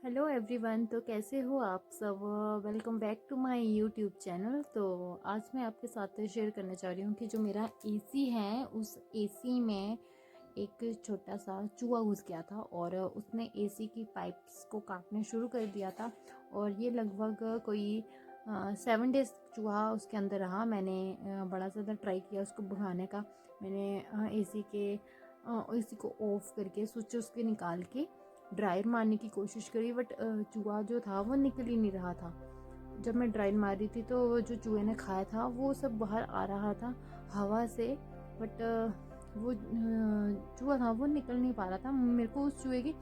Hello everyone. तो कैसे हो आप सब? Welcome back to my YouTube channel. तो आज मैं आपके साथ शेयर करना चाह रही हूँ कि जो मेरा एसी है उस एसी में एक छोटा सा चूहा घुस गया था और उसने एसी की पाइप्स को काटना शुरू कर दिया था। और ये लगभग कोई 7 डेज चूहा उसके अंदर रहा। मैंने बड़ा ज़्यादा ट्राई किया उसको भगाने का। मैंने एसी को ऑफ करके स्विच उसके निकाल के ड्रायर मारने की कोशिश करी, बट चूहा जो था वो निकल ही नहीं रहा था। जब मैं ड्रायर मार रही थी तो जो चूहे ने खाया था वो सब बाहर आ रहा था हवा से, बट वो चूहा था वो निकल नहीं पा रहा था। मेरे को उस चूहे की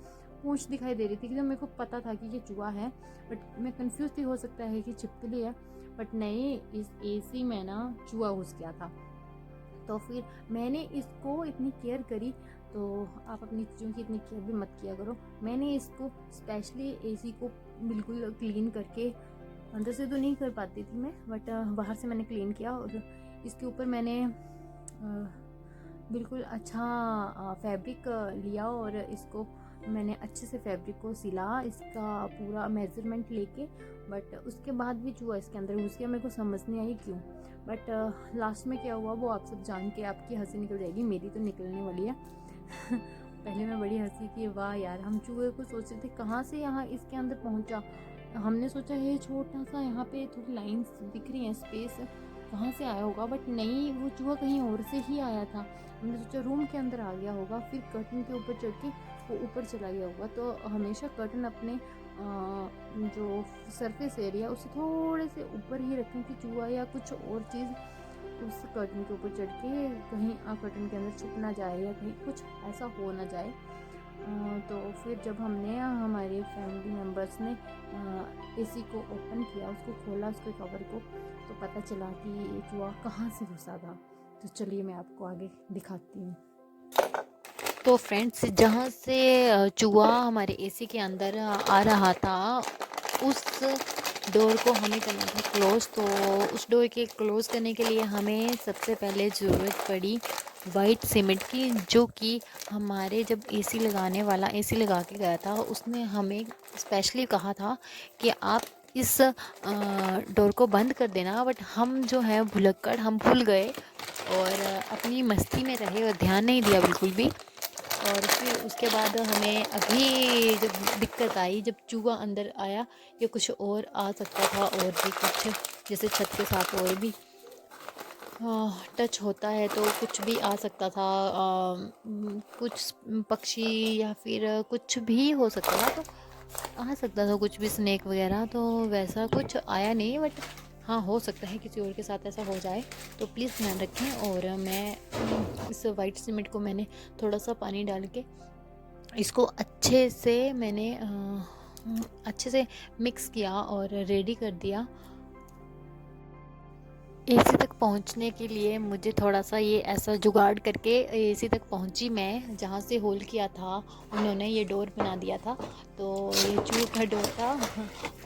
पूंछ दिखाई दे रही थी कि जो मेरे को पता था कि ये चूहा है, बट मैं कंफ्यूज थी, हो सकता है कि छिपकली है, बट नहीं, इस एसी में ना चूहा घुस गया था। तो फिर मैंने इसको इतनी केयर करी। तो आप अपनी चीज़ों की इतनी केयर भी मत किया करो। मैंने इसको स्पेशली एसी को बिल्कुल क्लीन करके, अंदर से तो नहीं कर पाती थी मैं, बट बाहर से मैंने क्लीन किया। और इसके ऊपर मैंने बिल्कुल अच्छा फैब्रिक लिया और इसको मैंने अच्छे से फैब्रिक को सिला, इसका पूरा मेजरमेंट लेके। बट उसके बाद भी चूहा इसके अंदर घुस गया। मेरे को समझ नहीं आई क्यों, बट लास्ट में क्या हुआ वो आप सब जान के आपकी हंसी निकल जाएगी, मेरी तो निकलने वाली है। पहले मैं बड़ी हंसी कि वाह यार, हम चूहे को सोच रहे थे कहाँ से यहाँ इसके अंदर पहुँचा। हमने सोचा ये छोटा सा यहाँ पे थोड़ी लाइंस दिख रही हैं, स्पेस कहाँ से आया होगा, बट नहीं, वो चूहा कहीं और से ही आया था। हमने सोचा रूम के अंदर आ गया होगा, फिर कर्टन के ऊपर चढ़ के वो ऊपर चला गया होगा। तो हमेशा कर्टन अपने जो सरफेस एरिया उससे थोड़े से ऊपर ही रखें कि चूहा या कुछ और चीज़ उस कर्टन के ऊपर चढ़ के कहीं कर्टन के अंदर छुप ना जाए या कहीं कुछ ऐसा हो ना जाए। तो फिर जब हमने हमारे फैमिली मेम्बर्स ने एसी को ओपन किया, उसको खोला, उसके कवर को, तो पता चला कि ये चूहा कहाँ से घुसा था। तो चलिए मैं आपको आगे दिखाती हूँ। तो फ्रेंड्स, जहाँ से चूहा हमारे एसी के अंदर आ रहा था, उस डोर को हमें करना था क्लोज। तो उस डोर के क्लोज करने के लिए हमें सबसे पहले ज़रूरत पड़ी वाइट सीमेंट की, जो कि हमारे जब एसी लगाने वाला एसी लगा के गया था उसने हमें स्पेशली कहा था कि आप इस डोर को बंद कर देना। बट हम जो है भुलक्कड़, हम भूल गए और अपनी मस्ती में रहे और ध्यान नहीं दिया बिल्कुल भी। और फिर उसके बाद हमें अभी जब दिक्कत आई, जब चूहा अंदर आया, या कुछ और आ सकता था, और भी कुछ, जैसे छत के साथ और भी टच होता है तो कुछ भी आ सकता था। कुछ पक्षी या फिर कुछ भी हो सकता था, तो आ सकता था कुछ भी, स्नेक वगैरह। तो वैसा कुछ आया नहीं, बट हाँ, हो सकता है किसी और के साथ ऐसा हो जाए, तो प्लीज़ ध्यान रखें। और मैं इस वाइट सीमेंट को मैंने थोड़ा सा पानी डाल के इसको अच्छे से मिक्स किया और रेडी कर दिया। एसी तक पहुंचने के लिए मुझे थोड़ा सा ये ऐसा जुगाड़ करके एसी तक पहुंची मैं। जहाँ से होल किया था उन्होंने ये डोर बना दिया था, तो ये चूहे का डोर था।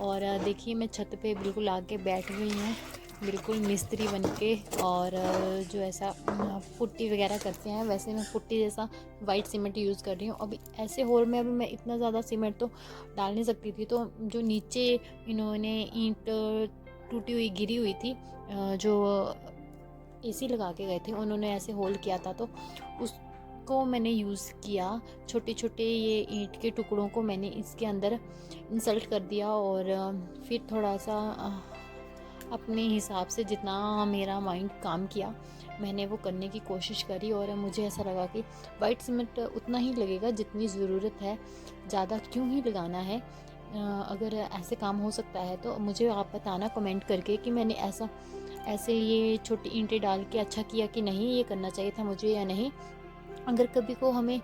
और देखिए मैं छत पे बिल्कुल आके बैठ गई हूँ, बिल्कुल मिस्त्री बन के। और जो ऐसा पुट्टी वगैरह करते हैं वैसे मैं पुट्टी जैसा वाइट सीमेंट यूज़ कर रही हूँ। अभी ऐसे होल में अभी मैं इतना ज़्यादा सीमेंट तो डाल नहीं सकती थी, तो जो नीचे इन्होंने ईंट टूटी हुई गिरी हुई थी, जो एसी लगा के गए थे उन्होंने ऐसे होल किया था, तो उसको मैंने यूज़ किया। छोटे छोटे ये ईंट के टुकड़ों को मैंने इसके अंदर इंसर्ट कर दिया और फिर थोड़ा सा अपने हिसाब से जितना मेरा माइंड काम किया मैंने वो करने की कोशिश करी। और मुझे ऐसा लगा कि वाइट सीमेंट उतना ही लगेगा जितनी ज़रूरत है, ज़्यादा क्यों ही लगाना है। अगर ऐसे काम हो सकता है तो मुझे आप बताना कमेंट करके कि मैंने ऐसे ये छोटी ईंटें डाल के अच्छा किया कि नहीं, ये करना चाहिए था मुझे या नहीं। अगर कभी को हमें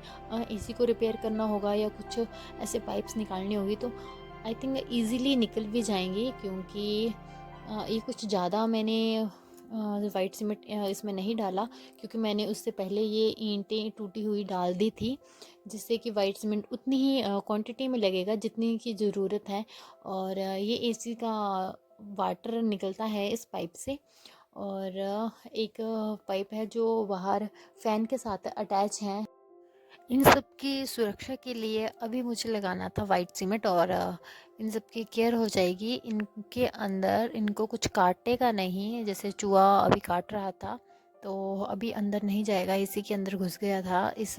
एसी को रिपेयर करना होगा या कुछ ऐसे पाइप्स निकालनी होगी तो आई थिंक ईज़िली निकल भी जाएंगी, क्योंकि ये कुछ ज़्यादा मैंने वाइट सीमेंट इसमें नहीं डाला, क्योंकि मैंने उससे पहले ये ईंटें टूटी हुई डाल दी थी, जिससे कि वाइट सीमेंट उतनी ही क्वांटिटी में लगेगा जितनी की ज़रूरत है। और ये एसी का वाटर निकलता है इस पाइप से। और एक पाइप है जो बाहर फ़ैन के साथ अटैच है। इन सब की सुरक्षा के लिए अभी मुझे लगाना था वाइट सीमेंट, और इन सब की केयर हो जाएगी। इनके अंदर इनको कुछ काटेगा नहीं, जैसे चूहा अभी काट रहा था तो अभी अंदर नहीं जाएगा, इसी के अंदर घुस गया था इस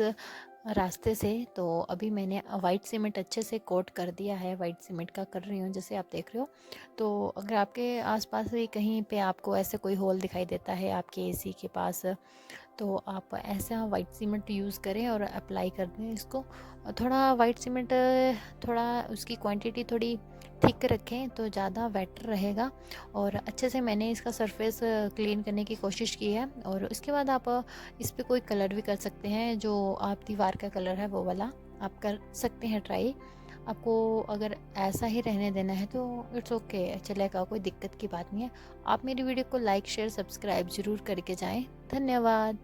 रास्ते से। तो अभी मैंने वाइट सीमेंट अच्छे से कोट कर दिया है, वाइट सीमेंट का कर रही हूँ जैसे आप देख रहे हो। तो अगर आपके आसपास भी कहीं पे आपको ऐसे कोई होल दिखाई देता है आपके एसी के पास, तो आप ऐसा वाइट सीमेंट यूज़ करें और अप्लाई कर दें इसको। थोड़ा वाइट सीमेंट, थोड़ा उसकी क्वांटिटी थोड़ी थिक रखें तो ज़्यादा बेटर रहेगा। और अच्छे से मैंने इसका सरफेस क्लीन करने की कोशिश की है। और उसके बाद आप इस पर कोई कलर भी कर सकते हैं, जो आप दीवार का कलर है वो वाला आप कर सकते हैं ट्राई। आपको अगर ऐसा ही रहने देना है तो इट्स ओके, चलेगा, कोई दिक्कत की बात नहीं है। आप मेरी वीडियो को लाइक शेयर सब्सक्राइब ज़रूर करके जाएं। धन्यवाद।